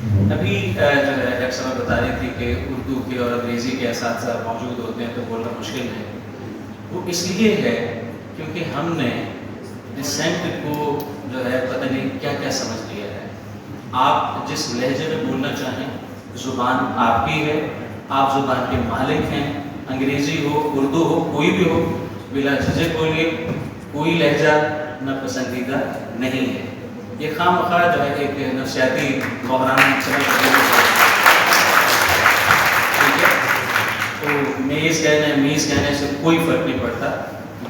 ابھی جو ہے ڈاکٹر صاحب بتا رہی تھی کہ اردو کے اور انگریزی کے اساتذہ موجود ہوتے ہیں تو بولنا مشکل ہے. وہ اس لیے ہے کیونکہ ہم نے ڈسینٹ کو جو ہے پتہ نہیں کیا کیا سمجھ لیا ہے. آپ جس لہجے میں بولنا چاہیں زبان آپ کی ہے, آپ زبان کے مالک ہیں. انگریزی ہو, اردو ہو, کوئی بھی ہو, بلا جھجک بولیے. کوئی لہجہ نہ پسندیدہ نہیں ہے. یہ خام خواہ جو ہے ایک نفسیاتی بحران ٹھیک ہے. تو میز کہنے سے کوئی فرق نہیں پڑتا.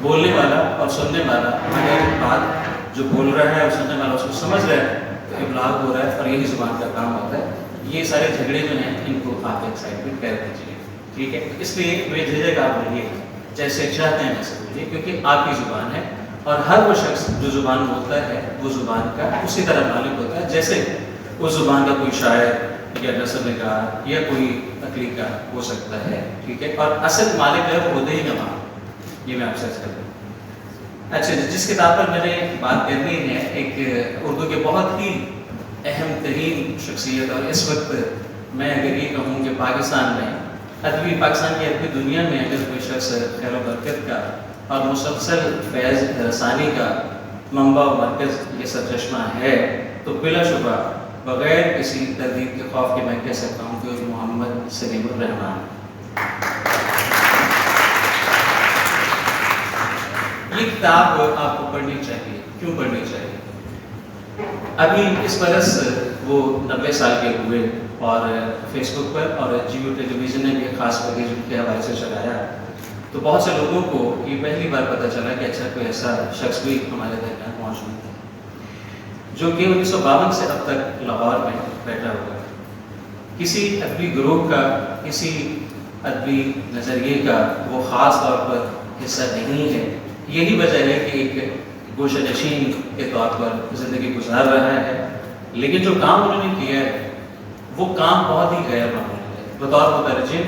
بولنے والا اور سننے والا اگر بات جو بول رہا ہے اور سننے والا اس کو سمجھ رہا ہے تو ابلاغ ہو رہا ہے, اور یہی زبان کا کام ہوتا ہے. یہ سارے جھگڑے جو ہیں ان کو آپ ایک سائڈ پہ کر دیجیے, ٹھیک ہے. اس لیے بے جھجک آپ بولیے, جیسے چاہتے ہیں ویسے بولیے, کیونکہ آپ کی زبان ہے. اور ہر وہ شخص جو زبان بولتا ہے وہ زبان کا اسی طرح مالک ہوتا ہے جیسے اس زبان کا کوئی شاعر یا نثر نگار یا کوئی تخلیق کا ہو سکتا ہے, ٹھیک ہے. اور اصل مالک ہے وہ ہوتے ہی نہ وہاں. یہ میں آپ سے کر دوں. اچھا, جس کتاب پر میں نے بات کرنی ہے ایک اردو کے بہت ہی اہم ترین شخصیت, اور اس وقت میں اگر یہ کہوں کہ پاکستان میں پاکستان کی ادبی دنیا میں اگر کوئی شخص خیر و برکت کا اور مسلسل فیض رسانی کا منبع و مرکز یہ سرچشمہ ہے تو بلا شبہ بغیر کسی تردید کے خوف کے میں کہہ سکتا ہوں کہ محمد سلیم الرحمن. یہ کتاب آپ کو پڑھنی چاہیے. کیوں پڑھنی چاہیے؟ ابھی اس برس وہ 90 سال کے ہوئے اور فیس بک پر اور جیو ٹیلی ویژن نے بھی ایک خاص پیکیج کے حوالے سے چلایا, تو بہت سے لوگوں کو یہ پہلی بار پتہ چلا کہ اچھا کوئی ایسا شخص بھی ہمارے درمیان موجود ہے جو کہ 1952 سے اب تک لاہور میں بیٹھا ہوا ہے. کسی ادبی گروہ کا, کسی ادبی نظریے کا وہ خاص طور پر حصہ نہیں ہے. یہی وجہ ہے کہ ایک گوشہ نشین کے طور پر زندگی گزار رہا ہے, لیکن جو کام انہوں نے کیا ہے وہ کام بہت ہی غیر معمولی ہے. بطور مترجم,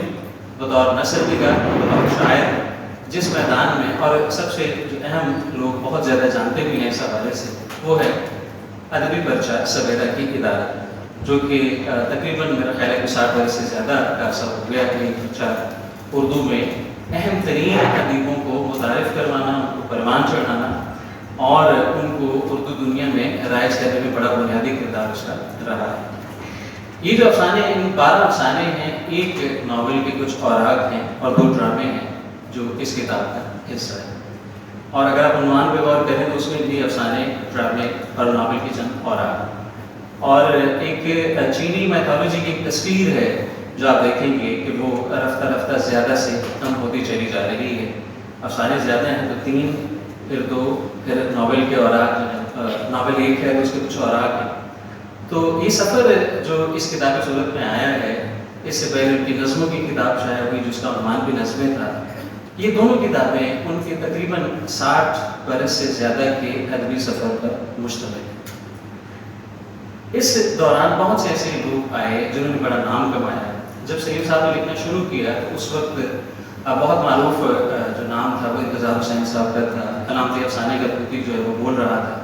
بطور نثر نگار, بطور شاعر, جس میدان میں, اور سب سے جو اہم لوگ بہت زیادہ جانتے بھی ہیں اس حوالے سے, وہ ہے ادبی پرچہ سویرا کی ادارت, جو کہ تقریباً میرا خیال ہے کہ 60 برس سے زیادہ کا عرصہ ہو گیا کہ یہ پرچہ اردو میں اہم ترین ادیبوں کو متعارف کروانا, ان کو پروان چڑھانا اور ان کو اردو دنیا میں رائج کرنے میں بڑا بنیادی کردار اس کا رہا ہے. یہ جو افسانے ہیں, ان 12 افسانے ہیں, ایک ناول کے کچھ اوراق ہیں اور 2 ڈرامے ہیں جو اس کتاب کا حصہ ہے. اور اگر آپ عنوان پہ غور کریں تو اس میں بھی افسانے, ڈرامے اور ناول کی چند اوراق, اور ایک چینی میتھولوجی کی ایک تصویر ہے جو آپ دیکھیں گے کہ وہ رفتہ رفتہ زیادہ سے کم ہوتی چلی جا رہی ہے. افسانے زیادہ ہیں تو 3, پھر 2, پھر ناول کے اوراق, ناول 1 ہے تو اس کے کچھ اوراق ہیں. تو یہ سفر جو اس کتاب کی صورت میں آیا ہے, اس سے پہلے ان کی نظموں کی کتاب شائع ہوئی جس کا عنوان بھی نظمیں تھا. یہ دونوں کتابیں ان کے تقریباً 60 برس سے زیادہ کے ادبی سفر پر مشتمل ہیں. اس دوران بہت سے ایسے لوگ آئے جنہوں نے بڑا نام کمایا. جب سلیم صاحب نے لکھنا شروع کیا تو اس وقت بہت معروف جو نام تھا وہ انتظار حسین صاحب کا تھا. علامتی افسانے کا طوطی جو ہے وہ بول رہا تھا.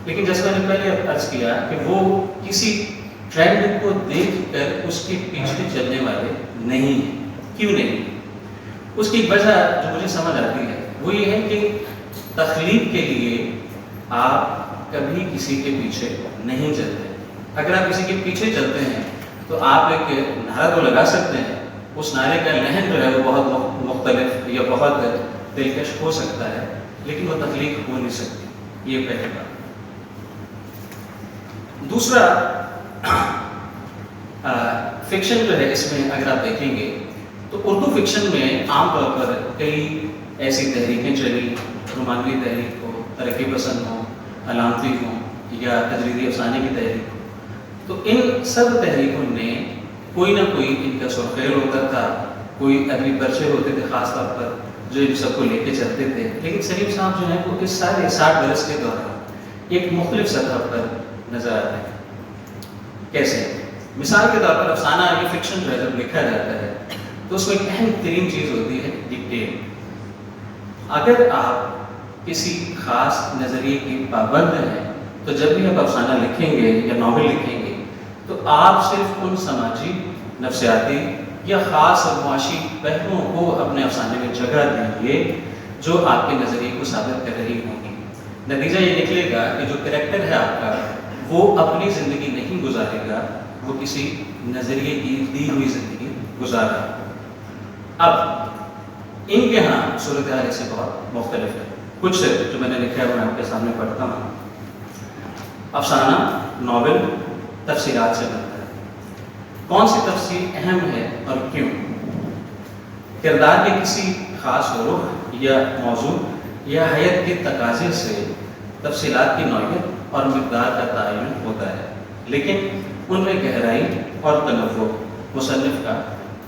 لیکن جیسے میں نے پہلے عرض کیا کہ وہ کسی ٹرینڈ کو دیکھ کر اس کے پیچھے چلنے والے نہیں ہیں. کیوں نہیں؟ اس کی وجہ جو مجھے سمجھ آتی ہے وہ یہ ہے کہ تخلیق کے لیے آپ کبھی کسی کے پیچھے نہیں چلتے. اگر آپ کسی کے پیچھے چلتے ہیں تو آپ ایک نعرہ تو لگا سکتے ہیں, اس نعرے کا لحن جو ہے وہ بہت مختلف یا بہت دلکش ہو سکتا ہے, لیکن وہ تخلیق ہو نہیں سکتی. یہ پہلی بات. دوسرا, فکشن جو ہے اس میں اگر آپ دیکھیں گے تو اردو فکشن میں عام طور پر کئی ایسی تحریکیں چلی, رومانوی تحریک ہو, ترقی پسند ہو, علامتی ہوں, یا تجریدی افسانے کی تحریک ہو. تو ان سب تحریکوں نے کوئی نہ کوئی ان کا سرخیل ہوتا تھا, کوئی ادبی پرچے ہوتے تھے خاص طور پر جو ان سب کو لے کے چلتے تھے. لیکن سلیم صاحب جو ہیں وہ اس سارے 60 برس کے دوران ایک مختلف سطح پر نظر آتے ہیں. کیسے؟ مثال کے طور پر افسانہ یہ فکشن جو ہے جب لکھا جاتا ہے تو اس میں ایک اہم ترین چیز ہوتی ہے ڈیٹیل. اگر آپ کسی خاص نظریے کی پابند ہیں تو جب بھی آپ افسانہ لکھیں گے یا ناول لکھیں گے تو تو آپ صرف ان سماجی، نفسیاتی یا خاص اور معاشی پہلوؤں کو اپنے افسانے میں جگہ دیں گے جو آپ کے نظریے کو ثابت کر رہی ہوں گی۔ نتیجہ یہ نکلے گا کہ جو کریکٹر ہے آپ کا وہ اپنی زندگی نہیں گزارے گا، وہ کسی نظریے کی دی ہوئی زندگی گزار رہا ہے۔ اب ان کے ہاں صورتحال سے بہت مختلف ہے۔ کچھ جو میں نے لکھا ہے وہ میں آپ کے سامنے پڑھتا ہوں۔ افسانہ، ناول تفصیلات سے بنتا ہے۔ کون سی تفصیل اہم ہے اور کیوں؟ کردار کے کسی خاص گروہ یا موضوع یا حیت کے تقاضے سے تفصیلات کی نوعیت اور مقدار کا تعین ہوتا ہے، لیکن ان میں گہرائی اور تنوع مصنف کا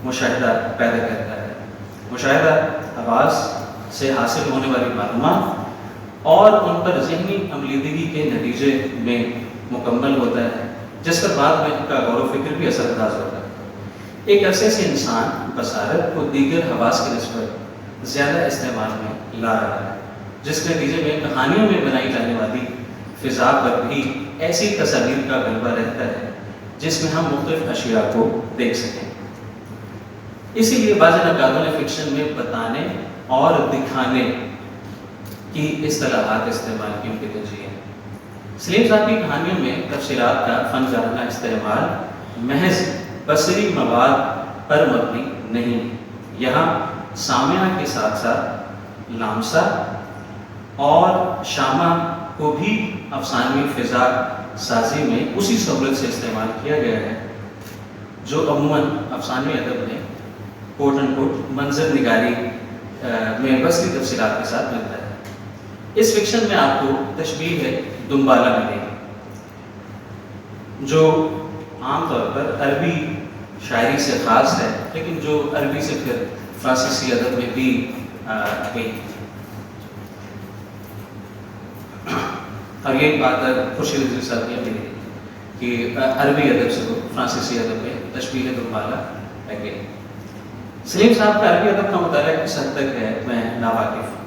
مشاہدہ پیدا کرتا ہے۔ مشاہدہ حواس سے حاصل ہونے والی معلومات اور ان پر ذہنی عملیدگی کے نتیجے میں مکمل ہوتا ہے، جس پر بعد میں ان کا غور و فکر بھی اثر انداز ہوتا ہے۔ ایک عرصے سے انسان بصارت کو دیگر حواس کی نسبت زیادہ استعمال میں لا رہا ہے، جس کے نتیجے میں کہانیوں میں بنائی جانے والی فضا پر بھی ایسی تصاویر کا غلبہ رہتا ہے جس میں ہم مختلف اشیاء کو دیکھ سکیں۔ اسی لیے بعض نقادوں نے فکشن میں بتانے اور دکھانے کی اصطلاحات استعمال کی ان کے تجزیے۔ سلیم صاحب کی کہانیوں میں تفصیلات کا فن جاننا استعمال محض بصری مواد پر مبنی نہیں، یہاں سامعہ کے ساتھ ساتھ لامسہ اور شامہ کو بھی افسانوی فضا سازی میں اسی سہولت سے استعمال کیا گیا ہے جو عموماً افسانوی ادب میں کوٹ اینڈ کوٹ منظر نگاری میں بصری تفصیلات کے ساتھ ملتا ہے۔ اس فکشن میں آپ کو تشبیہ ہے دنبالہ ملے گی، جو عام طور پر عربی شاعری سے خاص ہے، لیکن جو عربی سے پھر فرانسیسی ادب میں بھی گئی۔ اور یہ بات خورشید رضوی صاحب نے بھی کہ عربی ادب سے وہ فرانسیسی ادب میں تشبیہ دنبالہ ہے گئی۔ سلیم صاحب کا عربی ادب کا مطالعہ کس حد تک ہے میں ناواقف ہوں،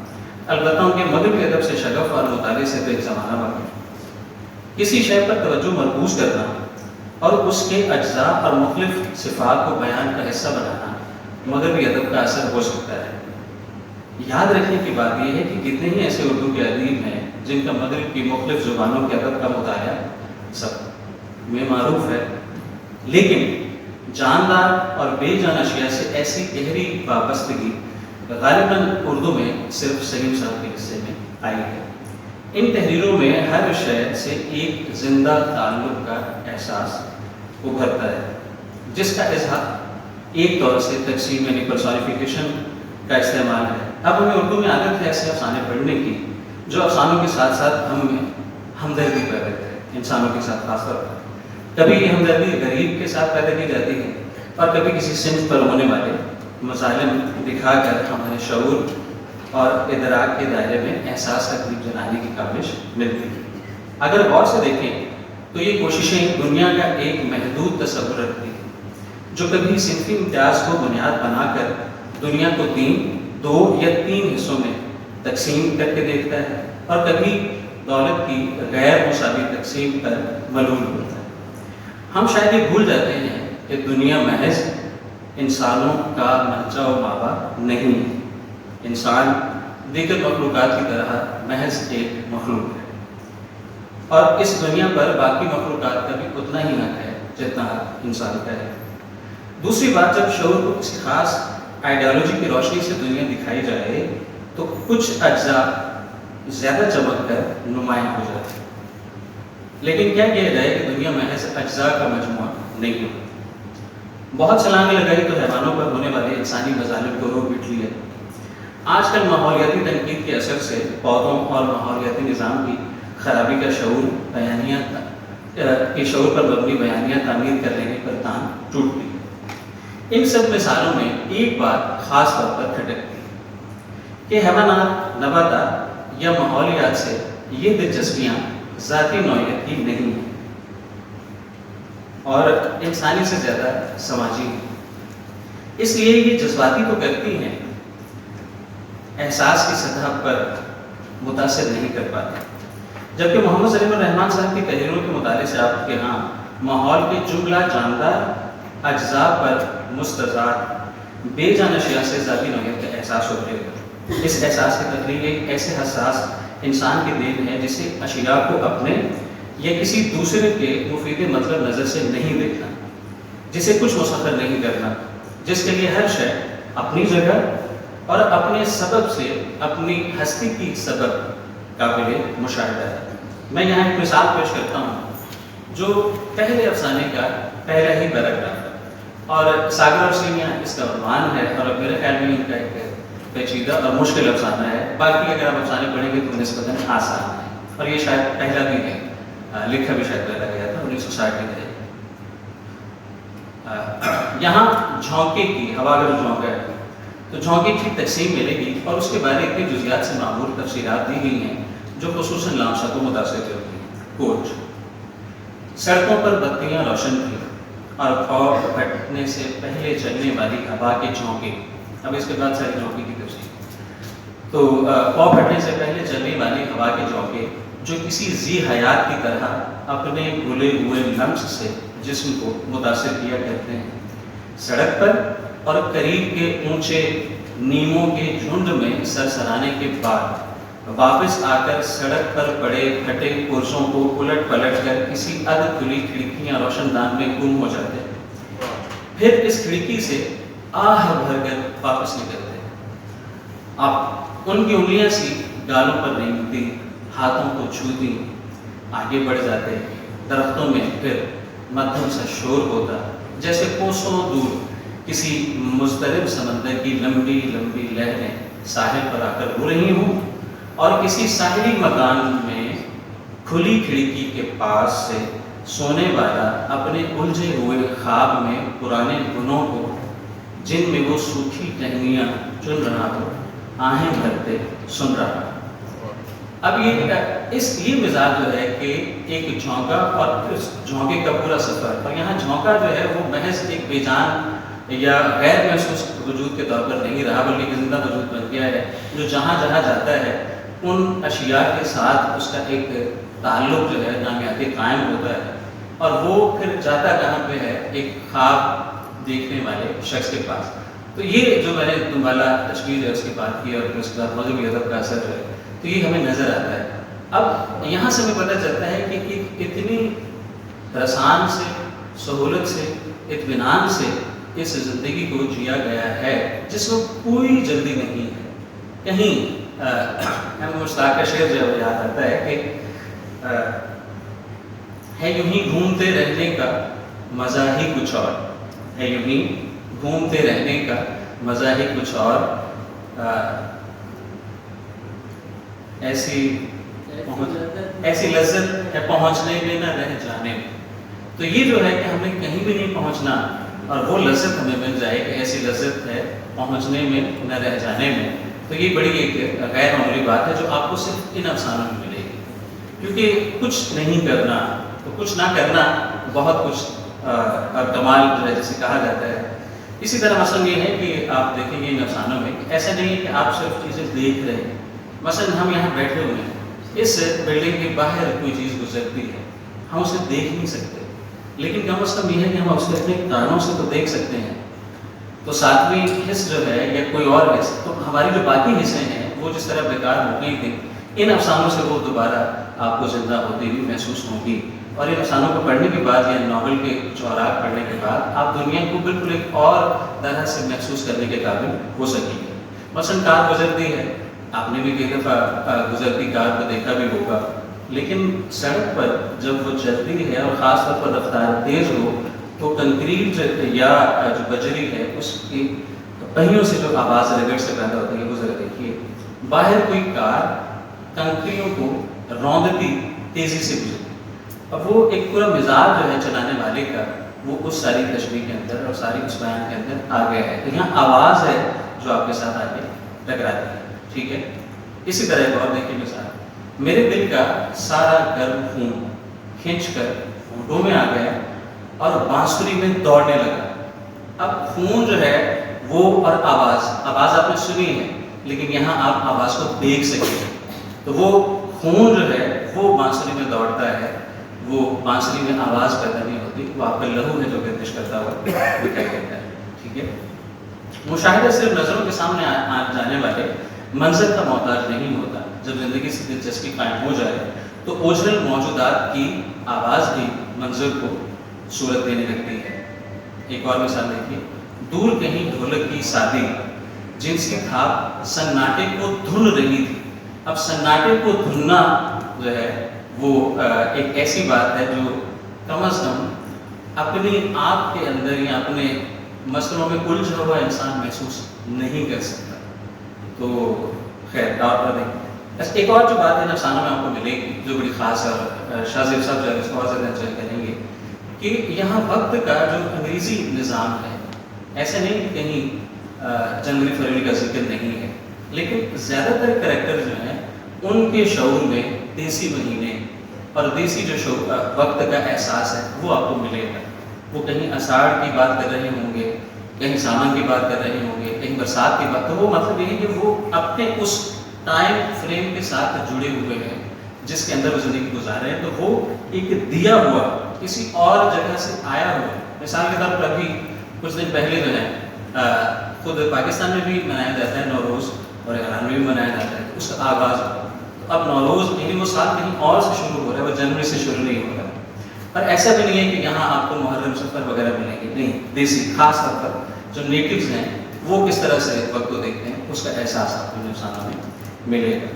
البتہ ان کے مغربی ادب سے شغف اور مطالعے سے تو ایک زمانہ واقف۔ کسی شے پر توجہ مرکوز کرنا اور اس کے اجزاء اور مختلف صفات کو بیان کا حصہ بنانا مغربی ادب کا اثر ہو سکتا ہے۔ یاد رکھنے کی بات یہ ہے کہ کتنے ہی ایسے اردو کے ادیب ہیں جن کا مغرب کی مختلف زبانوں کے ادب کا مطالعہ سب میں معروف ہے، لیکن جاندار اور بے جان اشیاء سے ایسی گہری وابستگی غالباً اردو میں صرف سلیم صاحب کے حصے میں آئی ہے۔ ان تحریروں میں ہر شے سے ایک زندہ تعلق کا احساس ابھرتا ہے، جس کا اظہار ایک طور سے تقسیم یعنی پرسونیفیکیشن کا استعمال ہے۔ اب ہمیں اردو میں عادت ہے ایسے افسانے پڑھنے کی جو افسانوں کے ساتھ ساتھ ہم میں ہمدردی پیدا کرتے ہیں، انسانوں کے ساتھ خاص طور پر۔ کبھی یہ ہمدردی غریب کے ساتھ پیدا کی جاتی ہے اور کبھی کسی صنف پر ہونے والے مظالم دکھا کر ہمارے شعور اور ادراک کے دائرے میں احساس کا قریب جلانے کی کاوش ملتی ہے۔ اگر غور سے دیکھیں تو یہ کوششیں دنیا کا ایک محدود تصور رکھتی ہیں جو کبھی صنفی امتیاز کو بنیاد بنا کر دنیا کو دو یا تین حصوں میں تقسیم کر کے دیکھتا ہے، اور کبھی دولت کی غیر مساوی تقسیم پر ملول ہوتا ہے۔ ہم شاید یہ بھول جاتے ہیں کہ دنیا محض انسانوں کا منشا و ماوا نہیں ہے۔ انسان دیگر مخلوقات کی طرح محض ایک مخلوق ہے، اور اس دنیا پر باقی مخلوقات کا بھی اتنا ہی حق ہے جتنا حق انسان کا ہے۔ دوسری بات، جب شعور کو کسی خاص آئیڈیالوجی کی روشنی سے دنیا دکھائی جائے تو کچھ اجزاء زیادہ چمک کر نمایاں ہو جاتے ہیں، لیکن کیا کیا جائے کہ دنیا محض اجزاء کا مجموعہ نہیں ہوتی۔ بہت چھلانگیں لگائی تو حیوانوں پر ہونے والے انسانی مظالم کو روک بٹھ لیا۔ آج کل ماحولیاتی تنقید کے اثر سے پودوں اور ماحولیاتی نظام کی خرابی کا شعور پر مبنی بیانیہ تعمیر کر لینے پر تان ٹوٹتی ہے۔ ان سب مثالوں میں ایک بات خاص طور پر کھٹکتی ہے کہ حیوانات، نباتات یا ماحولیات سے یہ دلچسپیاں ذاتی نوعیت کی نہیں ہیں اور انسانی سے زیادہ سماجی ہیں، اس لیے یہ جذباتی تو کرتی ہیں، احساس کی سطح پر متاثر نہیں کر پاتے۔ جبکہ محمد سلیم الرحمن صاحب کی تحریروں کے مطالعے سے آپ کے ہاں ماحول کے جملہ جاندار اجزاء پر مستضاد بے جان اشیاء سے ذاتی نوعیت کا احساس ہوتے گا۔ اس احساس کی تقریر ایک ایسے حساس انسان کی دین ہے جسے اشیاء کو اپنے یا کسی دوسرے کے مفید مطلب نظر سے نہیں دیکھنا، جسے کچھ مسخر نہیں کرنا، جس کے لیے ہر شے اپنی جگہ اور اپنے سبب سے اپنی ہستی کی سبب قابل مشاہدہ ہے۔ میں یہاں ایک مثال پیش کرتا ہوں جو پہلے افسانے کا پہلا ہی پیراگراف ہے، اور ساگر اور سینیا اس کا عنوان ہے، اور میرے خیال میں ان کا ایک پیچیدہ اور مشکل افسانہ ہے۔ باقی اگر آپ افسانے پڑھیں گے تو نسبتاً آسان ہے، اور یہ شاید پہلا بھی ہے، لکھا بھی شاید پہلا گیا تھا 1960 میں۔ یہاں جھونکے کی ہوا اگر جھونکا ہے تو جھونکے کی تقسیم ملے گی، اور اس کے بارے کے جزیات سے معمول تفصیلات دی گئی ہیں جو خصوصاً لامسا کو متاثر کرتی ہیں۔ کوٹ: سڑکوں پر بتیاں روشن تھیں اور خوف پھٹنے سے پہلے چلنے والی ہوا کے جھونکے، اب اس کے بعد ساری جھونکے کی تفصیل، تو خوف پھٹنے سے پہلے چلنے والی ہوا کے جھونکے جو کسی ذی حیات کی طرح اپنے گلے ہوئے لمس سے جسم کو متاثر کیا کرتے ہیں۔ سڑک پر اور قریب کے اونچے نیموں کے جھنڈ میں سرسرانے کے بعد واپس آ کر سڑک پر پڑے پھٹے پرزوں کو الٹ پلٹ کر کسی ادھ کھلی کھڑکی یا روشن دان میں گم ہو جاتے ہیں، پھر اس کھڑکی سے آہ بھر کر واپس نکلتے ہیں۔ اب ان کی انگلیاں سی گالوں پر رینگتی، ہاتھوں کو چھوتی، آگے بڑھ جاتے، درختوں میں پھر مدھم سا شور ہوتا، جیسے کوسوں دور کسی مضطرب سمندر کی لمبی لمبی لہریں ساحل پر آ کر رو رہی ہوں، اور کسی ساحلی مکان میں کھلی کھڑکی کے پاس سے سونے والا اپنے الجھے ہوئے خواب میں پرانے گنوں کو جن میں وہ سوکھی ٹہنیاں چن رہا ہو آہیں بھرتے سن رہا۔ اب یہ مزاج جو ہے کہ ایک جھونکا اور اس جھونکے کا پورا سفر، اور یہاں جھونکا جو ہے وہ محض ایک بے جان یا غیر محسوس وجود کے طور پر نہیں رہا، بلکہ زندہ وجود بن گیا ہے جو جہاں جہاں جاتا ہے ان اشیاء کے ساتھ اس کا ایک تعلق جو ہے نامیاتی قائم ہوتا ہے، اور وہ پھر جاتا کہاں پہ ہے؟ ایک خواب دیکھنے والے شخص کے پاس۔ تو یہ جو میں نے تمہارا تشکیل ہے اس کی بات کی، اور پھر اس کے بعد مذہبی ادب کا اثر ہے، تو یہ ہمیں نظر آتا ہے۔ اب یہاں سے ہمیں پتہ چلتا ہے کہ ایک اتنی رسان سے، سہولت سے، اطمینان سے اس زندگی کو جیا گیا ہے جس میں کوئی جلدی نہیں ہے۔ کہیں ہمیں مشتاق کا شعر جو یاد آتا ہے کہ ہے یوں ہی گھومتے رہنے کا مزہ ہی کچھ اور، ہے یوں ہی گھومتے رہنے کا مزہ ہی کچھ اور، ایسی لذت ہے پہنچنے میں نہ رہ جانے میں۔ تو یہ جو ہے کہ ہمیں کہیں بھی نہیں پہنچنا، اور وہ لذت ہمیں مل جائے کہ ایسی لذت ہے پہنچنے میں نہ رہ جانے میں، تو یہ بڑی ایک غیر معمولی بات ہے جو آپ کو صرف ان افسانوں میں ملے گی، کیونکہ کچھ نہیں کرنا تو کچھ نہ کرنا بہت کچھ اور کمال جو ہے جسے کہا جاتا ہے۔ اسی طرح مثلاً یہ ہے کہ آپ دیکھیں گے ان افسانوں میں ایسا نہیں ہے کہ آپ صرف چیزیں دیکھ رہے ہیں۔ مثلاً ہم یہاں بیٹھے ہوئے ہیں، اس بلڈنگ کے باہر کوئی چیز گزرتی ہے، ہم اسے دیکھ نہیں سکتے، لیکن کم از کم یہ ہے کہ ہم اسے اپنے کانوں سے تو دیکھ سکتے ہیں۔ تو ساتویں حص جو ہے یا کوئی اور حص، تو ہماری جو باقی حصے ہیں وہ جس طرح بیکار ہو گئی تھیں، ان افسانوں سے وہ دوبارہ آپ کو زندہ ہوتی ہوئی محسوس ہوں گی، اور ان افسانوں کو پڑھنے کے بعد یا ناول کے چوراغ پڑھنے کے بعد آپ دنیا کو بالکل ایک اور طرح سے محسوس کرنے کے قابل ہو سکیں گے۔ مثلاً کار گزرتی ہے، آپ نے بھی کئی دفعہ گزرتی کار کو دیکھا بھی ہوگا، لیکن سڑک پر جب وہ چلتی ہے اور خاص طور پر رفتار تیز ہو تو کنکریٹ یا جو بجری ہے اس کی پہیوں سے جو آواز رگڑ سے پیدا ہوتی ہے وہ ذرا دیکھیے۔ باہر کوئی کار کنکریوں کو روندتی تیزی سے گزرتی، اب وہ ایک پورا مزاج جو ہے چلانے والے کا وہ اس ساری تشبیہ کے اندر اور ساری اس بیان کے اندر آ گیا ہے۔ تو یہاں آواز ہے جو آپ کے ساتھ آ کے ٹکراتی ہے، ٹھیک ہے۔ اسی طرح ایک اور دیکھیے مثال، میرے دل کا سارا گرم خون کھینچ کر ہونٹوں میں آ گیا اور بانسری میں دوڑنے لگا۔ اب خون جو ہے وہ اور آواز آپ نے سنی ہے، لیکن یہاں آپ آواز کو دیکھ سکتے ہیں، تو وہ خون جو ہے وہ بانسری میں دوڑتا ہے، وہ بانسری میں آواز پیدا نہیں ہوتی، وہ آپ کا لہو ہے جو گردش کرتا ہوا دکھائی دیتا ہے. ٹھیک ہے. مشاہدہ صرف نظروں کے سامنے جانے والے منظر کا محتاج نہیں ہوتا. جب زندگی سے دلچسپی قائم ہو جائے تو اوجھل موجودات کی آواز بھی منظر کو صورت دینے لگتی ہے. ایک اور مثال دیکھیے. دور کہیں ڈھولک کی سادی جن کی تھاپ سناٹے کو دھن رہی تھی. اب سناٹے کو دھننا جو ہے وہ ایک ایسی بات ہے جو کم از کم اپنی آپ کے اندر یا اپنے مسئلوں میں الجھا ہوا انسان محسوس نہیں کر سکتا. تو خیر اور ایک اور جو بات ہے افسانوں میں آپ کو ملے گی جو بڑی خاص ہے، اور شاہ زیب صاحب جو ہے اس کو اور زیادہ انجوائے کریں گے، کہ یہاں وقت کا جو انگریزی نظام ہے، ایسا نہیں کہ کہیں جنوری فروری کا ذکر نہیں ہے، لیکن زیادہ تر کریکٹر جو ہیں ان کے شعور میں دیسی مہینے اور دیسی جو وقت کا احساس ہے وہ آپ کو ملے گا. وہ کہیں اساڑھ کی بات کر رہے ہوں گے، کہیں سامن کی بات کر رہے ہوں گے، کہیں برسات کی بات. تو وہ مطلب یہ ہے کہ وہ اپنے اس ٹائم فریم کے ساتھ جڑے ہوئے ہیں جس کے اندر وہ زندگی گزار رہے ہیں. تو وہ ایک دیا ہوا کسی اور جگہ سے آیا ہوا. مثال کے طور پر ابھی کچھ دن پہلے جو ہے خود پاکستان میں بھی منایا جاتا ہے نوروز، اور ایران میں بھی منایا جاتا ہے. اس کا آغاز ہوا. اب نوروز یعنی وہ سال کہیں اور سے شروع ہو رہا ہے، وہ جنوری سے شروع نہیں ہو رہا ہے. اور ایسا بھی نہیں ہے کہ یہاں آپ کو محرم سفر وغیرہ ملیں گے، نہیں. دیسی خاص طور پر جو نیٹیوز ہیں وہ کس طرح سے وقت کو دیکھتے ہیں اس کا احساس آپ کو افسانہ میں ملے گا.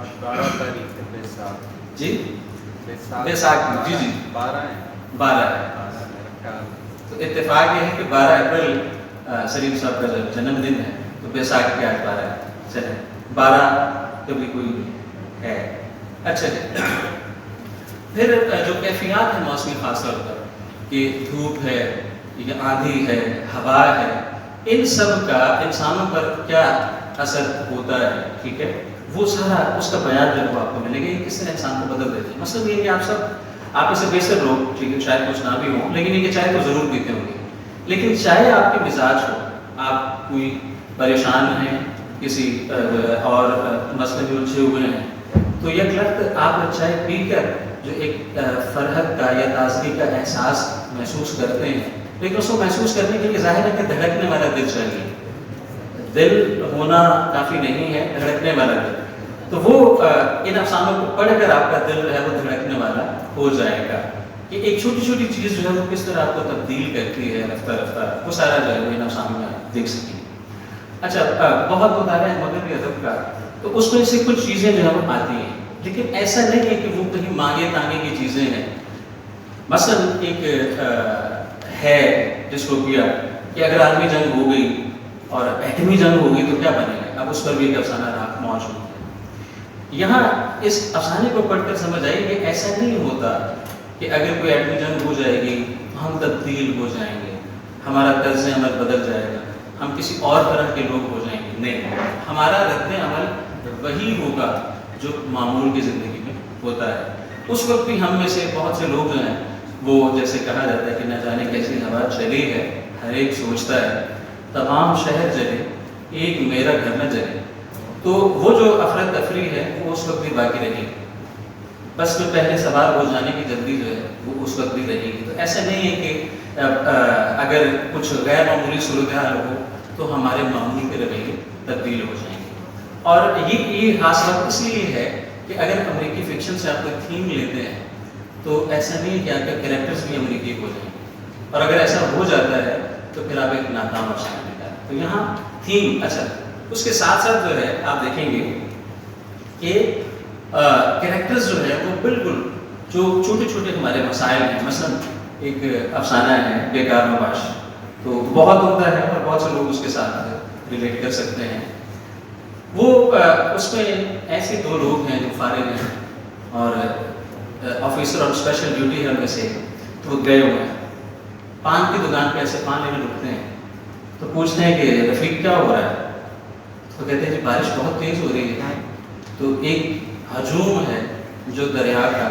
آج 12 تاریخ ہے بیساکھ. جی بیساکھ جی جی 12 ہے. 12 ہے. تو اتفاق یہ ہے کہ 12 اپریل سلیم صاحب کا جنم دن ہے، تو بیساکھ کے آج 12 ہے. چلے 12 کبھی کوئی ہے. اچھا جی. پھر جو کیفیات ہیں موسمی خاص طور پر کہ دھوپ ہے یا آندھی ہے، ہوا ہے، ان سب کا انسانوں پر کیا اثر ہوتا ہے. ٹھیک ہے. وہ سارا اس کا بیان جو ہے وہ آپ کو ملے گا کہ کس طرح انسان کو بدل دیتے ہیں. مطلب یہ کہ آپ اسے بیشتر لوگ ٹھیک ہے شاید کچھ نہ بھی ہوں، لیکن یہ کہ چائے تو ضرور پیتے ہوں گے. لیکن چاہے آپ کے مزاج ہو، آپ کوئی پریشان ہیں کسی اور مسئلے میں الجھے ہوئے ہیں، تو یک لخت آپ چائے پی کر جو ایک فرحت کا یا تازگی کا احساس محسوس کرتے ہیں. لیکن اس کو محسوس کرنے کے لیے ظاہر ہے کہ دھڑکنے والا دل چاہیے. دل ہونا کافی نہیں ہے، دھڑکنے والا دل. تو وہ ان افسانوں کو پڑھ کر آپ کا دل جو ہے وہ دھڑکنے والا ہو جائے گا کہ ایک چھوٹی چھوٹی چیز جو ہے وہ کس طرح آپ کو تبدیل کرتی ہے رفتہ رفتہ. وہ سارا جو ہے وہ ان افسانوں میں آپ دیکھ سکیں. اچھا بہت مطالعہ ہے مغربی ادب کا، تو اس میں سے کچھ چیزیں جو ہے وہ آتی ہیں، لیکن ایسا نہیں ہے کہ وہ کہیں مانگے تانگے کی چیزیں ہیں. مثلا ایک ہے ڈسٹوپیا کہ اگر عالمی جنگ ہو گئی اور ایٹمی جنگ ہو گئی تو کیا بنے گا. اب اس پر بھی ایک افسانہ راک موجود ہے. یہاں اس افسانے کو پڑھ کر سمجھ آئے کہ ایسا نہیں ہوتا کہ اگر کوئی ایٹمی جنگ ہو جائے گی تو ہم تبدیل ہو جائیں گے، ہمارا طرز عمل بدل جائے گا، ہم کسی اور طرح کے لوگ ہو جائیں گے. نہیں، ہمارا رد عمل وہی ہوگا جو معمول کی زندگی میں ہوتا ہے. اس وقت بھی ہم میں سے بہت سے لوگ جو ہیں وہ جیسے کہا جاتا ہے کہ نہ جانے کیسی ہوا چلی ہے، ہر ایک سوچتا ہے تمام شہر جلے ایک میرا گھر نہ جلے. تو وہ جو افراتفری ہے وہ اس وقت بھی باقی رہے گی. بس میں پہلے سوار ہو جانے کی جلدی جو ہے وہ اس وقت بھی رہے گی. تو ایسا نہیں ہے کہ اگر کچھ غیر معمولی صورتحال ہو تو ہمارے معمولی کے رویے تبدیل ہو جائیں گے. اور یہ خاص بات اس لیے ہے کہ اگر امریکی فکشن سے آپ کو تھیم لیتے ہیں تو ایسا نہیں ہے کہ آپ کے کریکٹرز بھی امریکی ہو جائیں گے، اور اگر ایسا ہو جاتا ہے تو پھر آپ ایک ناکام افسانہ لے جاتے ہیں. تو یہاں تھیم اچھا. اس کے ساتھ ساتھ جو ہے آپ دیکھیں گے کہ کریکٹرز جو ہے وہ بالکل جو چھوٹے چھوٹے ہمارے مسائل ہیں. مثلا ایک افسانہ ہے بیکار نباش، تو بہت عمدہ ہے اور بہت سے لوگ اس کے ساتھ ریلیٹ کر سکتے ہیں. وہ اس میں ایسے دو لوگ ہیں جو فارغ ہیں اور آفیسر اور اسپیشل ڈیوٹی ہے ان میں سے، تو وہ گئے ہوئے ہیں پان کی دکان پہ. ایسے پان لینے رکتے ہیں تو پوچھتے ہیں کہ رفیق کیا ہو رہا ہے. تو کہتے ہیں جی بارش بہت تیز ہو رہی ہے، تو ایک ہجوم ہے جو دریا کا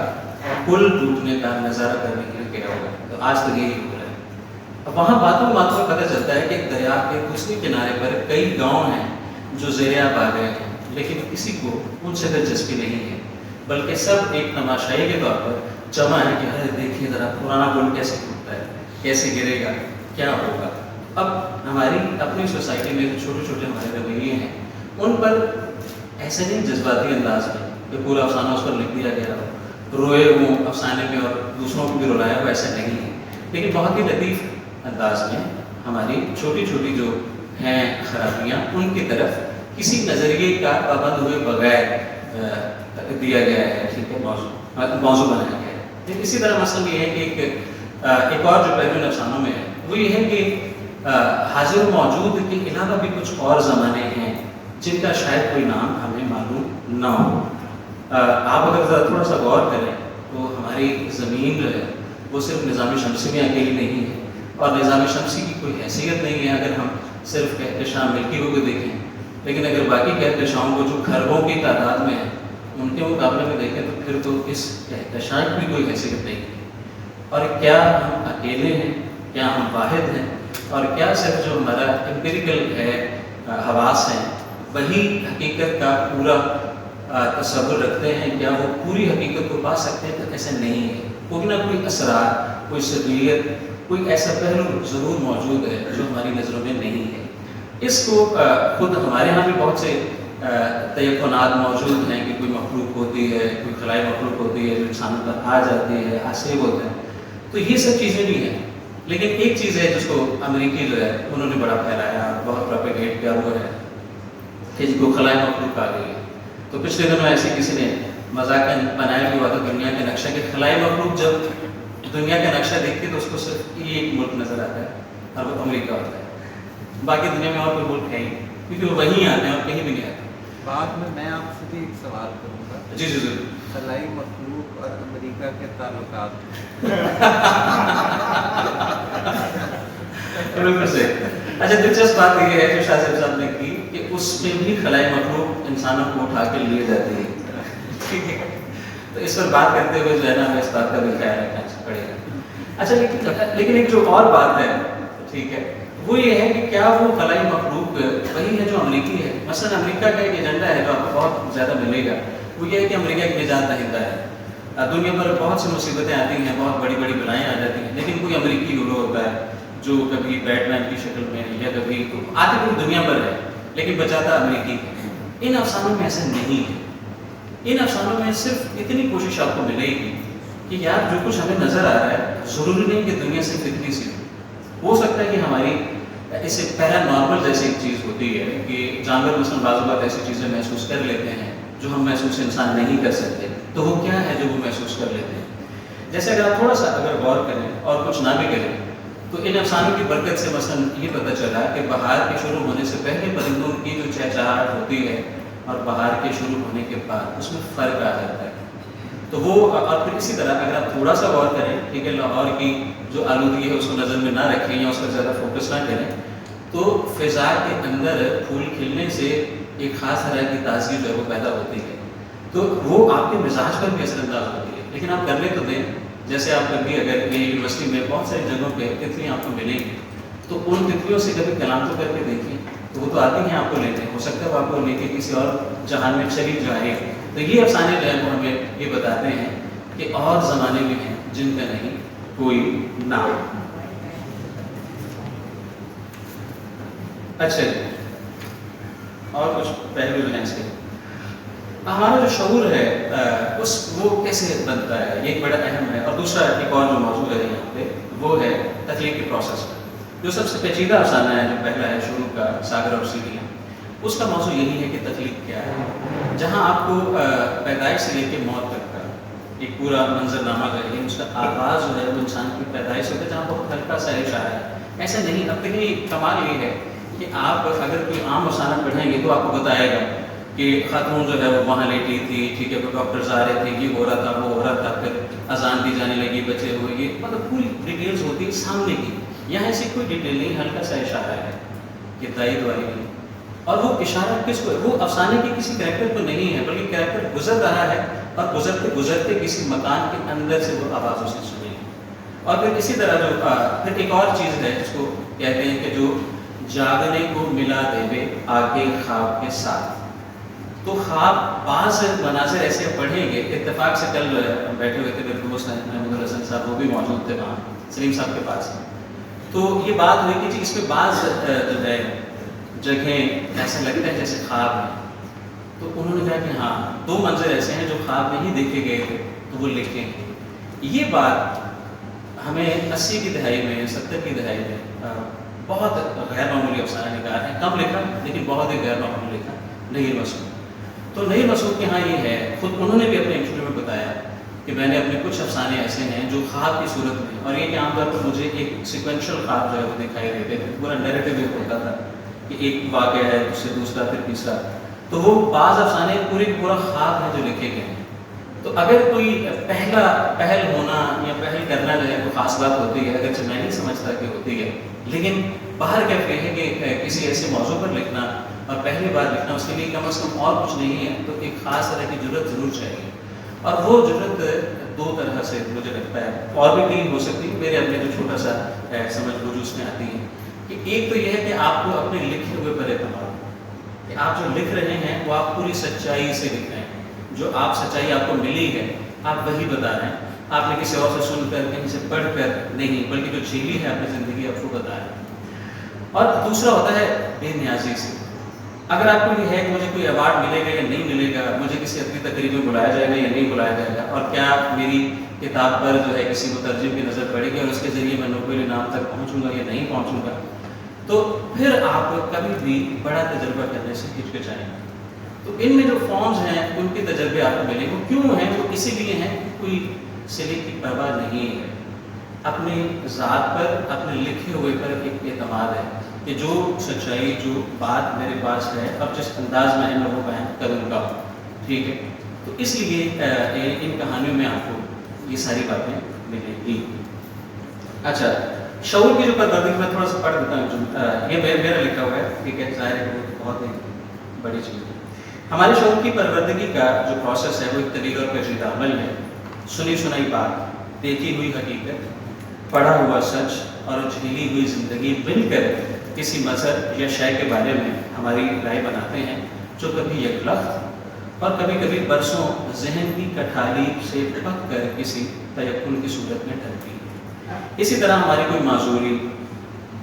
پل ٹوٹنے کا نظارہ کرنے کے لیے گیا ہوا ہے. تو آج تک یہی ہو رہا ہے. اب وہاں باتوں باتوں میں پتہ چلتا ہے کہ ایک دریا کے دوسرے کنارے پر کئی گاؤں ہیں جو زیر آب آ گئے ہیں، لیکن کسی کو ان سے دلچسپی نہیں ہے، بلکہ سب ایک تماشائی کے طور پر جمع ہے کہ ارے دیکھیے ذرا پرانا پل کیسے ٹوٹتا ہے، کیسے گرے گا، کیا ہوگا۔ اب ہماری اپنی سوسائٹی میں جو چھوٹے چھوٹے ہمارے رویے ہیں ان پر ایسے نہیں جذباتی انداز میں کہ پورا افسانہ اس پر لکھ دیا گیا ہو، روئے ہوں افسانے میں اور دوسروں کو بھی رلایا ہو، ایسا نہیں ہے، لیکن بہت ہی لطیف انداز میں ہماری چھوٹی چھوٹی جو ہیں خرابیاں ان کی طرف کسی نظریے کا پابند ہوئے بغیر دیا گیا ہے، ٹھیک ہے، موضوع بنایا گیا ہے۔ لیکن اسی طرح مثلاً یہ ہے کہ ایک اور جو پہلو افسانوں میں ہے وہ یہ ہے کہ حاضر و موجود کے علاوہ بھی کچھ اور زمانے ہیں جن کا شاید کوئی نام ہمیں معلوم نہ ہو۔ آپ اگر ذرا تھوڑا سا غور کریں تو ہماری زمین جو ہے وہ صرف نظام شمسی میں اکیلی نہیں ہے، اور نظام شمسی کی کوئی حیثیت نہیں ہے اگر ہم صرف کہکشاں ملکی وے کو دیکھیں، لیکن اگر باقی کہکشاؤں کو جو خربوں کی تعداد میں ہے ان کے مقابلے میں دیکھیں تو پھر تو اس کہکشاں کی بھی کوئی حیثیت نہیں ہے۔ اور کیا ہم اکیلے ہیں، کیا ہم واحد ہیں، اور کیا صرف جو ہمارا امپیریکل ہے حواس ہیں وہی حقیقت کا پورا تصور رکھتے ہیں، کیا وہ پوری حقیقت کو پا سکتے ہیں؟ تو ایسا نہیں ہے، کوئی نہ کوئی اسرار، کوئی سطحیت، کوئی ایسا پہلو ضرور موجود ہے جو ہماری نظروں میں نہیں ہے۔ اس کو خود ہمارے ہاں بھی بہت سے تیقنات موجود ہیں کہ کوئی مخلوق ہوتی ہے، کوئی خلائی مخلوق ہوتی ہے جو انسانوں پر آ جاتی ہے، حاسب ہوتا ہے، تو یہ سب چیزیں بھی ہیں۔ لیکن ایک چیز ہے جس کو امریکی جو ہے انہوں نے بڑا پھیلایا، بہت پروپیگیٹ کیا ہوا ہے کہ جس کو خلائی مخلوق آ گئی ہے۔ تو پچھلے دنوں ایسے کسی نے مذاقاً بنایا بھی ہوا تھا دنیا کے نقشہ کہ خلائی مخلوق جب دنیا کا نقشہ دیکھتی تو اس کو صرف ایک ملک نظر آتا ہے اور وہ امریکہ ہوتا ہے، باقی دنیا میں اور کوئی ملک ہے ہی نہیں، کیونکہ وہ وہیں آتے ہیں اور کہیں بھی نہیں آتے۔ بعد میں آپ سے بھی ایک سوال کروں گا، جی جی ضرور۔ خلائی مخلوق اور امریکہ کے تعلقات۔ بالکل صحیح۔ اچھا دلچسپ بات یہ ہے جو شاہ صاحب نے کی کہ اس میں بھی خلائی مخلوق انسانوں کو اٹھا کے لیے جاتی ہے، ٹھیک ہے، تو اس پر بات کرتے ہوئے جو ہے نا ہمیں اس بات کا بھی خیال رکھنا پڑے گا۔ اچھا لیکن ایک جو اور بات ہے، ٹھیک ہے، وہ یہ ہے کہ کیا وہ خلائی مخلوق وہی ہے جو امریکی ہے؟ مثلا امریکہ کا ایک ایجنڈا ہے جو آپ کو بہت زیادہ ملے گا، وہ یہ ہے کہ امریکہ ایک نجات دہندہ ہے۔ دنیا پر بہت سی مصیبتیں آتی ہیں، بہت بڑی بڑی بلائیں آ جاتی ہیں، لیکن کوئی امریکی ہیرو ہوتا ہے جو کبھی بیٹ مین کی شکل میں یا کبھی آتی پوری دنیا پر ہے لیکن بچاتا امریکی ہے۔ ان افسانوں میں ایسا نہیں ہے۔ ان افسانوں میں صرف اتنی کوشش آپ کو ملے گی کہ یار جو کچھ ہمیں نظر آ رہا ہے ضروری نہیں کہ دنیا سے اتنی سی ہو سکتا ہے کہ ہماری اسے پیرا نارمل جیسی ایک چیز ہوتی ہے کہ جانور مثلاً بعض اوقات ایسی چیزیں محسوس کر لیتے ہیں جو ہم محسوس انسان نہیں کر سکتے، تو وہ کیا ہے جو وہ محسوس کر لیتے ہیں؟ جیسے اگر آپ تھوڑا سا اگر غور کریں اور کچھ نہ بھی کریں تو ان افسانوں کی برکت سے مثلاً یہ پتہ چلا کہ بہار کے شروع ہونے سے پہلے پرندوں کی جو چہچہاہٹ ہوتی ہے اور بہار کے شروع ہونے کے بعد اس میں فرق آ جاتا ہے۔ تو وہ اور پھر اسی طرح اگر آپ تھوڑا سا غور کریں، ٹھیک ہے، لاہور کی جو آلودگی ہے اس کو نظر میں نہ رکھیں یا اس پر زیادہ فوکس نہ کریں، تو فضا کے اندر پھول کھلنے سے ایک خاص طرح کی تازگی جو ہے وہ پیدا ہوتی ہے، تو وہ آپ کے مزاج پر بھی اثر انداز ہوتی ہے۔ لیکن آپ کرنے تو دیں، جیسے آپ کبھی اگر یہ یونیورسٹی میں بہت ساری جگہوں پہ تتلیاں آپ کو ملیں گی تو ان تتلیوں سے کبھی کلام تو کر کے دیکھیں، تو وہ تو آتی ہیں آپ کو لینے، ہو سکتا ہے وہ آپ کو لے کے کسی اور جہان میں چلی جائے۔ تو یہ افسانے جو ہیں وہ ہمیں یہ بتاتے ہیں کہ اور زمانے بھی ہیں جن کا نہیں کوئی نام۔ اچھا جی، اور کچھ پہلو جو ہیں اس کے ہمارا جو شعور ہے وہ کیسے بنتا ہے، یہ ایک بڑا اہم ہے۔ اور دوسرا ایک اور جو موضوع ہے یہاں پہ وہ ہے تخلیقی پروسیس، جو سب سے پیچیدہ افسانہ ہے، جو پہلا ہے شروع کا ساگر اور سیڑھیاں، اس کا موضوع یہی ہے کہ تخلیق کیا ہے، جہاں آپ کو پیدائش سے لے کے موت تک کا ایک پورا منظرنامہ ہے، اس کا آغاز جو ہے وہ انسان کی پیدائش ہوتا ہے، جہاں بہت ہلکا سا اشارہ ہے۔ ایسا نہیں، اب تک یہ کمال یہ ہے کہ آپ اگر کوئی عام افسانہ پڑھیں گے تو آپ کو بتائے گا کہ خاتون جو ہے وہ وہاں لیٹی تھی، ٹھیک ہے، وہ ڈاکٹرز آ رہے تھے، یہ ہو رہا تھا، وہ ہو رہا تھا، پھر اذان دی جانے لگی، بچے ہوئے، یہ مطلب پوری ڈیٹیلز ہوتی ہے سامنے کی۔ یہاں ایسی کوئی ڈیٹیل نہیں، ہلکا سا اشارہ ہے کہ تائید والی نہیں، اور وہ اشارہ کس کو، وہ افسانے کے کسی کریکٹر کو نہیں ہے، بلکہ کریکٹر گزر رہا ہے اور گزرتے گزرتے کسی مکان کے اندر سے وہ آواز اس نے سنی۔ اور پھر اسی طرح جو پھر ایک اور چیز ہے جس کو کہتے ہیں کہ جو جاگنے کو ملا دیوے آگے خواب کے ساتھ، تو خواب بعض مناظر ایسے پڑھیں گے. اتفاق سے کل بیٹھے ہوئے تھے میرے دوست محمود الحسن صاحب, وہ بھی موجود تھے وہاں سلیم صاحب کے پاس. تو یہ بات ہوئی کہ جی اس پہ بعض جو ہے جگہیں ایسا لگتا ہے جیسے خواب ہیں. تو انہوں نے کہا کہ ہاں 2 منظر ایسے ہیں جو خواب میں ہی دیکھے گئے تھے تو وہ لکھیں گے. یہ بات ہمیں 80 کی دہائی میں 70 کی دہائی میں بہت غیر معمولی افسانہ نگار ہے, کم لکھا لیکن بہت ہی غیر معمولی لکھا, نیر مسعود. تو نیر مسعود کے ہاں یہ ہے, خود انہوں نے بھی اپنے انٹرویو میں بتایا کہ میں نے اپنے کچھ افسانے ایسے ہیں جو خواب کی صورت میں, اور یہ کہ عام طور پر مجھے ایک سیکوینشل خواب جو ہے وہ دکھائی دیتے تھے, پورا نیریٹو ایک ہوتا تھا کہ ایک واقعہ ہے اس سے دوسرا پھر تیسرا. تو وہ بعض افسانے پورا خواب ہے جو لکھے گئے ہیں. تو اگر کوئی پہل ہونا یا پہل کرنا جو ہے کوئی خاص بات ہوتی ہے, اگرچہ میں نہیں سمجھتا کہ ہوتی ہے, لیکن باہر کیف یہ ہے کہ کسی ایسے موضوع پر لکھنا اور پہلی بار لکھنا, اس کے لیے کم از کم اور کچھ نہیں ہے تو ایک خاص طرح کی جرأت ضرور چاہیے. اور وہ جرأت 2 طرح سے مجھے لگتا ہے, اور بھی کہیں ہو سکتی ہے, میرے اپنے جو چھوٹا سا سمجھ بوجھ اس میں آتی ہے کہ ایک تو یہ ہے کہ آپ کو اپنے لکھے ہوئے پر اعتماد ہو, کہ آپ جو لکھ رہے ہیں وہ آپ پوری سچائی سے لکھ رہے ہیں, جو آپ سچائی آپ کو ملی ہے آپ وہی بتا رہے ہیں. آپ نے کسی اور سے سن کر کہیں سے پڑھ کر نہیں, بلکہ جو جھیلی ہے اپنی زندگی آپ کو بتا رہے ہیں. اور دوسرا ہوتا ہے بے نیازی سے. اگر آپ کو یہ ہے کہ مجھے کوئی ایوارڈ ملے گا یا نہیں ملے گا, مجھے کسی اپنی تقریب میں بلایا جائے گا یا نہیں بلایا جائے گا, اور کیا میری کتاب پر جو ہے کسی مترجم کی نظر پڑے گی اور اس کے ذریعے میں نوبل انعام تک پہنچوں گا یا نہیں پہنچوں گا, تو پھر آپ کبھی بھی بڑا تجربہ کرنے سے ہچکچائیں گے. تو ان میں جو فارمز ہیں ان کے تجربے آپ کو ملیں. وہ کیوں ہیں؟ وہ اسی لیے ہیں کہ کوئی سلے کی پرواہ نہیں ہے, اپنی ذات پر اپنے لکھے ہوئے پر ایک اعتماد ہے کہ جو سچائی جو بات میرے پاس ہے اب جس انداز میں وہ بیان کروں گا, ٹھیک ہے. تو اس لیے ان کہانیوں میں آپ کو یہ ساری باتیں ملیں گی. اچھا, شعور کی جو پروردگی میں تھوڑا سا پڑھ دیتا ہوں, یہ میرا لکھا ہوا ہے, ٹھیک ہے, ظاہر ہے وہ بہت ہی بڑی چیز ہے. ہمارے شعور کی پروردگی کا جو پروسیس ہے وہ ایک طویل اور پیچیدہ عمل ہے. سنی سنائی بات, دیکھی ہوئی حقیقت, پڑھا ہوا سچ اور جھیلی ہوئی زندگی مل کر کسی مذہب یا شے کے بارے میں ہماری رائے بناتے ہیں, جو کبھی یکلخت اور کبھی کبھی برسوں ذہن کی کٹھالی سے پک کر کسی تیقن کی صورت میں ڈھلتی ہے. اسی طرح ہماری کوئی معذوری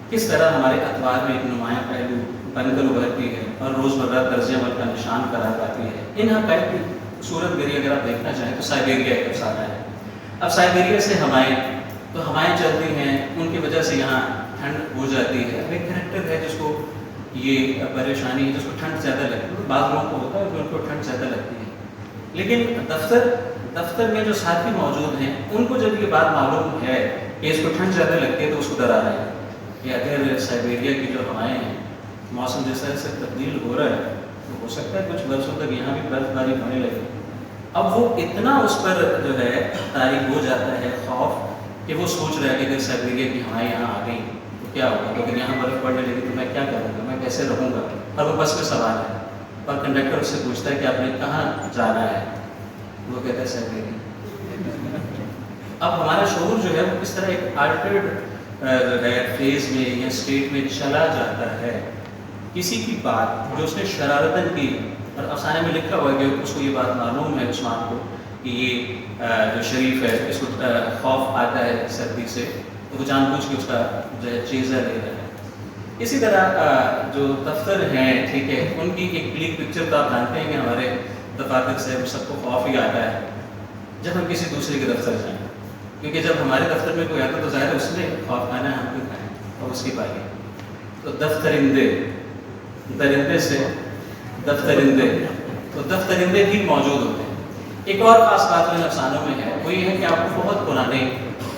کس طرح ہمارے اطوار میں ایک نمایاں پہلو بن کر ابھرتی ہے اور روزمرہ طرز عمل کا نشان قرار پاتی ہے. ان حقائق کی صورت گری اگر آپ دیکھنا چاہیں تو سائبیریا ایک افسانہ ہے. اب سائبیریا سے ہوائیں چلتی ہیں, ان کی وجہ سے یہاں ٹھنڈ ہو جاتی ہے. ایک کریکٹر ہے جس کو یہ پریشانی ہے, جس کو ٹھنڈ زیادہ لگتی ہے. بعض لوگوں کو ہوتا ہے کہ ان کو ٹھنڈ زیادہ لگتی ہے, لیکن دفتر میں جو ساتھی موجود ہیں ان کو جب یہ بات معلوم ہے کہ اس کو ٹھنڈ زیادہ لگتی ہے تو اس کو ڈرا رہے ہیں کہ اگر سائبیریا کی جو ہوائیں ہیں, موسم جس طرح سے تبدیل ہو رہا ہے تو ہو سکتا ہے کچھ برسوں تک یہاں بھی برف باری ہونے لگے. اب وہ اتنا اس پر جو ہے طاری ہو جاتا ہے خوف کہ وہ سوچ رہا ہے کہ اگر سائبیریا کی ہوائیں یہاں آ گئیں تو کیا ہوگا, تو اگر یہاں برف پڑنے لگی تو میں کیا کروں گا, میں کیسے رہوں گا. اور وہ بس میں سوال ہے اور کنڈکٹر اس سے پوچھتا ہے کہ آپ نے کہاں جانا ہے, وہ کہتا ہے سائبیریا. اب ہمارا شعور جو ہے وہ کس طرح ایک آلٹرڈ فیز میں یا اسٹیٹ میں چلا جاتا ہے. کسی کی بات جو اس نے شرارتاً کی, اور افسانے میں لکھا ہوا ہے کہ اس کو یہ بات معلوم ہے عثمان کو کہ یہ جو شریف ہے اس کو خوف آتا ہے سردی سے, تو وہ جان بوجھ کے اس کا جو ہے چیزہ لے رہا ہے. اسی طرح جو دفتر ہیں, ٹھیک ہے, ان کی ایک بلیک پکچر تو آپ جانتے ہیں کہ ہمارے دفاتر سے ہم سب کو خوف ہی آتا ہے جب ہم کسی دوسرے کے دفتر جائیں, کیونکہ جب ہمارے دفتر میں کوئی آتا تو ظاہر اس نے خوف کھانا ہے, ہم کو کھائیں اور اس کی پائی. تو دفترندے, درندے سے دفترندے, تو دفترندے بھی موجود ہوتے ہیں. ایک اور خاص بات جو افسانوں میں ہے وہ یہ ہے کہ آپ کو بہت پرانے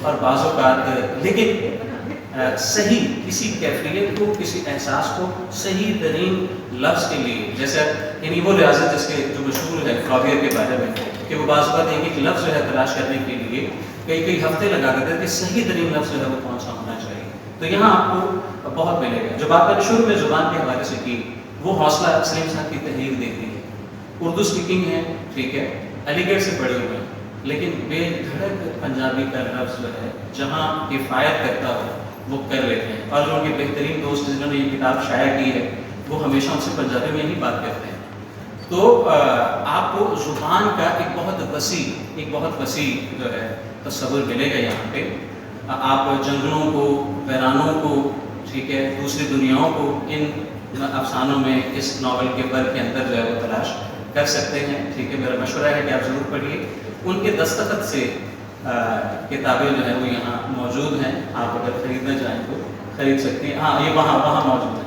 اور بعض اوقات لیکن صحیح کسی کیفیت کو, کسی احساس کو صحیح ترین لفظ کے لیے, جیسے یعنی وہ ریاضت جس کے جو مشہور ہے فلاویئر کے بارے میں کہ وہ بعض اوقات ایک لفظ جو ہے تلاش کرنے کے لیے کئی ہفتے لگا دیتے ہیں کہ صحیح ترین لفظ جو ہے وہ کون سا ہونا چاہیے. تو یہاں آپ کو بہت ملے گا. جو بات میں نے شروع میں زبان کے حوالے سے کی وہ حوصلہ سلیم صاحب کی تحریر دیتی ہے. اردو اسپیکنگ ہے, ٹھیک ہے, علی گڑھ سے پڑھے ہوئے ہیں, لیکن بے دھڑک پنجابی کا لفظ جو ہے جہاں کفایت کرتا ہو وہ کر لیتے ہیں. اور جو ان کے بہترین دوست جنہوں نے یہ کتاب شائع کی ہے وہ ہمیشہ ان سے پنجابی میں ہی بات کرتے ہیں. تو آپ کو زبان کا ایک بہت وسیع جو ہے تصور ملے گا یہاں پہ. آپ جنگلوں کو، ویرانوں کو، ٹھیک ہے، دوسری دنیاؤں کو ان افسانوں میں، اس ناول کے بر کے اندر جو ہے وہ تلاش کر سکتے ہیں. ٹھیک ہے، میرا مشورہ ہے کہ آپ ضرور پڑھیے. ان کے دستخط سے کتابیں جو ہیں وہ یہاں موجود ہیں. آپ اگر خریدنا چاہیں تو خرید سکتے ہیں. ہاں، یہ وہاں موجود ہے.